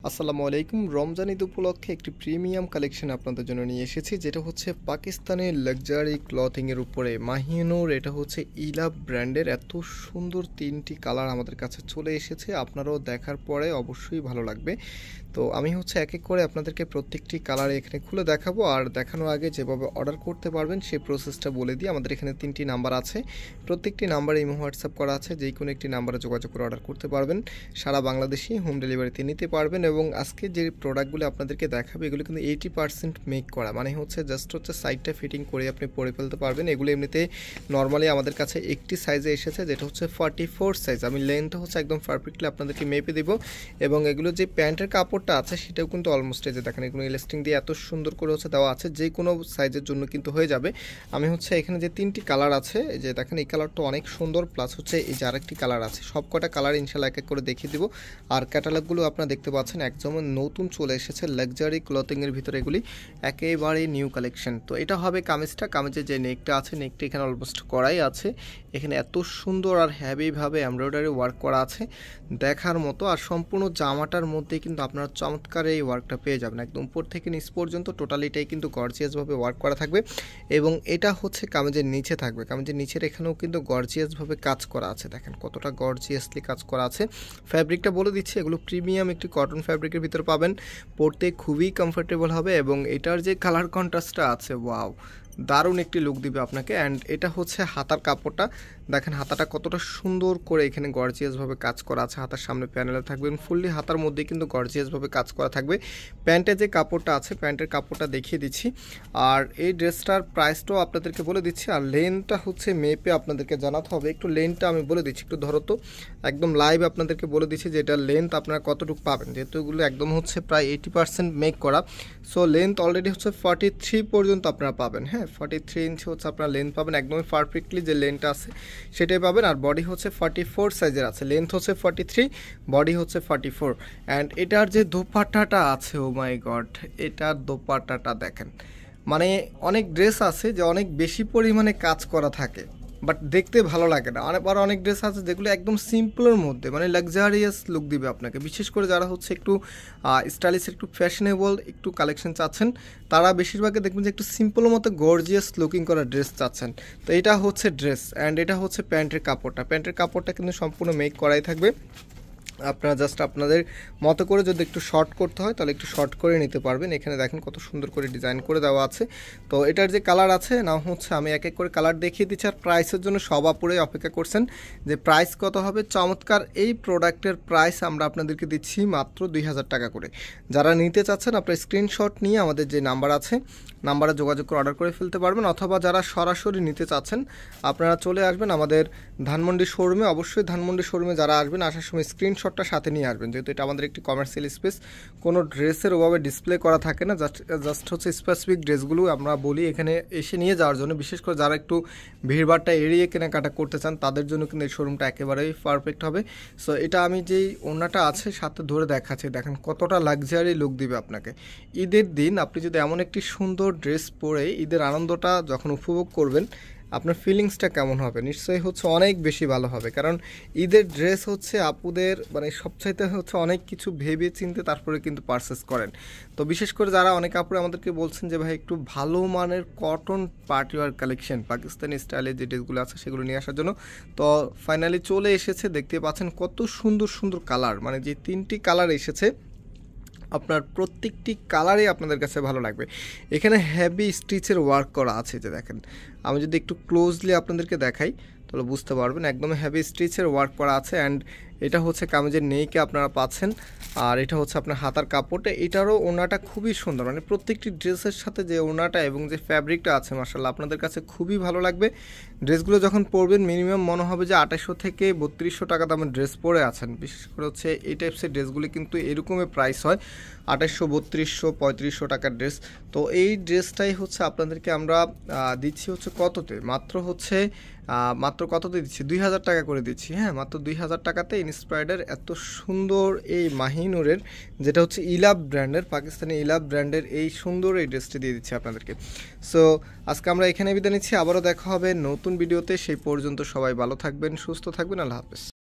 আসসালামু আলাইকুম। রমজান ঈদ উপলক্ষে একটি প্রিমিয়াম কালেকশন আপনাদের জন্য নিয়ে এসেছি, যেটা হচ্ছে পাকিস্তানের লাক্সারি ক্লথিংয়ের উপরে মাহিনুর। এটা হচ্ছে ইলাভ ব্র্যান্ডের। এত সুন্দর তিনটি কালার আমাদের কাছে চলে এসেছে, আপনারাও দেখার পরে অবশ্যই ভালো লাগবে। তো আমি হচ্ছে এক এক করে আপনাদেরকে প্রত্যেকটি কালার এখানে খুলে দেখাবো, আর দেখানোর আগে যেভাবে অর্ডার করতে পারবেন সেই প্রসেসটা বলে দিই। আমাদের এখানে তিনটি নাম্বার আছে, প্রত্যেকটি নাম্বারে ইমো হোয়াটসঅ্যাপ করা আছে, যে কোনো একটি নাম্বারে যোগাযোগ করে অর্ডার করতে পারবেন। সারা বাংলাদেশে হোম ডেলিভারিতে নিতে পারবেন। এবং আজকে যে প্রোডাক্টগুলো আপনাদেরকে দেখাবো এগুলো কিন্তু 80% মেক করা, মানে হচ্ছে জাস্ট হচ্ছে সাইডটা ফিটিং করে আপনি পরে ফেলতে পারবেন। এগুলো এমনিতে নর্মালি আমাদের কাছে একটি সাইজে এসেছে, যেটা হচ্ছে 44 সাইজ। আমি লেন্থটা হচ্ছে একদম পারফেক্টলি আপনাদেরকে মেপে দেব। এবং এগুলো যে প্যান্টের কাপড়টা আছে সেটাও কিন্তু অলমোস্ট এই যে দেখেন এগুলো ইলাস্টিং দিয়ে এত সুন্দর করে হচ্ছে দেওয়া আছে, যে কোনো সাইজের জন্য কিন্তু হয়ে যাবে। আমি হচ্ছে এখানে যে তিনটি কালার আছে, এই যে দেখেন এই কালারটা অনেক সুন্দর, প্লাস হচ্ছে এই যে আরেকটি কালার আছে, সব কটা কালার ইনশাল্লাহ এক এক করে দেখিয়ে দিব। আর ক্যাটালগুলো আপনারা দেখতে পাচ্ছেন একদম নতুন চলে এসেছে লাক্সারি ক্লথিংয়ের ভিতরে, এগুলি একেবারে নিউ কালেকশন। তো এটা হবে কামিজটা, কামিজের যে নেকটা আছে নেকটা এখানে অলমোস্ট করাই আছে। এখানে এত সুন্দর আর হ্যাভিভাবে এমব্রয়ডারি ওয়ার্ক করা আছে দেখার মতো। আর সম্পূর্ণ জামাটার মধ্যে কিন্তু আপনারা চমৎকার এই ওয়ার্কটা পেয়ে যাবেন, একদম উপর থেকে নিচ পর্যন্ত টোটালিটাই কিন্তু গর্জিয়াসভাবে ওয়ার্ক করা থাকবে। এবং এটা হচ্ছে কামিজের নিচে থাকবে, কামিজের নিচের এখানেও কিন্তু গর্জিয়াসভাবে কাজ করা আছে, দেখেন কতটা গর্জিয়াসলি কাজ করা আছে। ফ্যাব্রিকটা বলে দিচ্ছি, এগুলো প্রিমিয়াম একটি কটন ফ্যাব্রিকের ভিতরে পাবেন, পরতে খুবই কমফোর্টেবল হবে। এবং এটার যে কালার কন্ট্রাস্টটা আছে, ওয়াও, দারুণ একটি লুক দিবে আপনাকে। অ্যান্ড এটা হচ্ছে হাতার কাপড়টা, দেখেন হাতাটা কতটা সুন্দর করে এখানে গর্জিয়াসভাবে কাজ করা আছে। হাতার সামনে প্যানেলে থাকবে, ফুললি হাতার মধ্যে কিন্তু গর্জিয়াসভাবে কাজ করা থাকবে। প্যান্টের যে কাপড়টা আছে প্যান্টের কাপড়টা দেখিয়ে দিচ্ছি, আর এই ড্রেসটার প্রাইসটাও আপনাদেরকে বলে দিচ্ছি। আর লেন্থটা হচ্ছে মেপে আপনাদেরকে জানাতে হবে, একটু লেন্থটা আমি বলে দিচ্ছি, একটু ধরো তো, একদম লাইভ আপনাদেরকে বলে দিচ্ছি যে এটার লেন্থ আপনারা কতটুকু পাবেন, যেহেতু এগুলো একদম হচ্ছে প্রায় 80% মেক করা। সো লেন্থ অলরেডি হচ্ছে 43 পর্যন্ত আপনারা পাবেন। হ্যাঁ, 43 ইঞ্চি হচ্ছে আপনারা লেন্থ পাবেন, একদমই পারফেক্টলি যে লেন্থটা আছে সেটাই পাবেন। আর বডি হচ্ছে 44 সাইজের আছে, লেন্থ হচ্ছে 43, বডি হচ্ছে 44। অ্যান্ড এটার যে দোপাট্টাটা আছে, ও মাই গড, এটার দোপাট্টাটা দেখেন, মানে অনেক ড্রেস আছে যে অনেক বেশি পরিমাণে কাজ করা থাকে বাট দেখতে ভালো লাগে না। আবার অনেক ড্রেস আছে যেগুলো একদম সিম্পলের মধ্যে মানে লাক্সারিয়াস লুক দিবে আপনাকে। বিশেষ করে যারা হচ্ছে একটু স্টাইলিশ, একটু ফ্যাশনেবল একটু কালেকশন চাচ্ছেন, তারা বেশিরভাগই দেখবেন যে একটু সিম্পলের মতো গর্জিয়াস লুকিং করা ড্রেস চাচ্ছেন। তো এটা হচ্ছে ড্রেস, অ্যান্ড এটা হচ্ছে প্যান্টের কাপড়টা। প্যান্টের কাপড়টা কিন্তু সম্পূর্ণ মেক করাই থাকবে। আপনারা জাস্ট আপনাদের মতো করে যদি একটু শর্ট করতে হয় তাহলে একটু শর্ট করে নিতে পারবেন। এখানে দেখেন কত সুন্দর করে ডিজাইন করে দেওয়া আছে। তো এটার যে কালার আছে না হচ্ছে আমি এক এক করে কালার দেখিয়ে দিচ্ছি। আর প্রাইসের জন্য সব আপুরাই অপেক্ষা করছেন যে প্রাইস কত হবে। চমৎকার এই প্রোডাক্টের প্রাইস আমরা আপনাদেরকে দিচ্ছি মাত্র 2000 টাকা করে। যারা নিতে চাচ্ছেন আপনার স্ক্রিনশট নিয়ে আমাদের যে নাম্বার আছে নাম্বারে যোগাযোগ করে অর্ডার করে ফেলতে পারবেন, অথবা যারা সরাসরি নিতে চাচ্ছেন আপনারা চলে আসবেন আমাদের ধানমন্ডি শোরুমে। অবশ্যই ধানমন্ডি শোরুমে যারা আসবেন আসার সময় স্ক্রিনশটটা সাথে নিয়ে আসবেন, যেহেতু এটা আমাদের একটি কমার্শিয়াল স্পেস, কোনো ড্রেসের ওভাবে ডিসপ্লে করা থাকে না, জাস্ট হচ্ছে স্পেসিফিক ড্রেসগুলো আমরা বলি এখানে এসে নিয়ে যাওয়ার জন্য। বিশেষ করে যারা একটু ভিড়ভাড়টা এড়িয়ে কেনাকাটা করতে চান তাদের জন্য কিন্তু এই শোরুমটা একেবারেই পারফেক্ট হবে। সো এটা আমি যেই ওড়নাটা আছে সাথে ধরে দেখাচ্ছি, দেখেন কতটা লাক্সারি লুক দিবে আপনাকে। ঈদের দিন আপনি যদি এমন একটি সুন্দর ড্রেস পরে ঈদের আনন্দটা যখন উপভোগ করবেন, আপনার ফিলিংসটা কেমন হবে, নিশ্চয়ই হচ্ছে অনেক বেশি ভালো হবে। কারণ ঈদের ড্রেস হচ্ছে আপুদের মানে সবচাইতে হচ্ছে অনেক কিছু ভেবে চিনতে তারপরে কিন্তু পারচেস করেন। তো বিশেষ করে যারা অনেক আপুরে আমাদেরকে বলছেন যে ভাই একটু ভালো মানের কটন পার্টিওয়ার কালেকশন পাকিস্তানি স্টাইলের যে ড্রেসগুলো আছে সেগুলো নিয়ে আসার জন্য, তো ফাইনালি চলে এসেছে। দেখতে পাচ্ছেন কত সুন্দর সুন্দর কালার, মানে যে তিনটি কালার এসেছে আপনার প্রত্যেকটি কালারই আপনাদের কাছে ভালো লাগবে। এখানে হেভি স্টিচের ওয়ার্ক করা আছে, যে দেখেন আমি যদি একটু ক্লোজলি আপনাদেরকে দেখাই তাহলে বুঝতে পারবেন, একদম হেভি স্টিচের ওয়ার্ক করা আছে। অ্যান্ড এটা হচ্ছে কামিজের নেইকে আপনারা পাচ্ছেন, আর এটা হচ্ছে আপনার হাতার কাপড়টা। এটারও ওড়নাটা খুবই সুন্দর, মানে প্রত্যেকটি ড্রেসের সাথে যে ওড়নাটা এবং যে ফ্যাব্রিকটা আছে মাশাআল্লাহ আপনাদের কাছে খুবই ভালো লাগবে। ড্রেসগুলো যখন পরবেন মিনিমাম মনে হবে যে 2800 থেকে 3200 টাকা দামের ড্রেস পরে আছেন। বিশেষ করে হচ্ছে এই টাইপসের ড্রেসগুলি কিন্তু এরকমই প্রাইস হয়, 2800, 3200, 3500 টাকার ড্রেস। তো এই ড্রেসটাই হচ্ছে আপনাদেরকে আমরা দিচ্ছি হচ্ছে কততে, মাত্র কততে দিচ্ছি, 2000 টাকা করে দিচ্ছি। হ্যাঁ, মাত্র 2000 টাকাতে ইন্সপায়ার্ডের এত সুন্দর এই মাহিনুরের, যেটা হচ্ছে ইলাভ ব্র্যান্ডের, পাকিস্তানি ইলাভ ব্র্যান্ডের এই সুন্দর এই ড্রেসটি দিয়ে দিচ্ছি আপনাদেরকে। সো আজকে আমরা এখানে বিদায় নিচ্ছি, আবারও দেখা হবে নতুন ভিডিওতে। সেই পর্যন্ত সবাই ভালো থাকবেন, সুস্থ থাকবেন, আল্লাহ হাফেজ।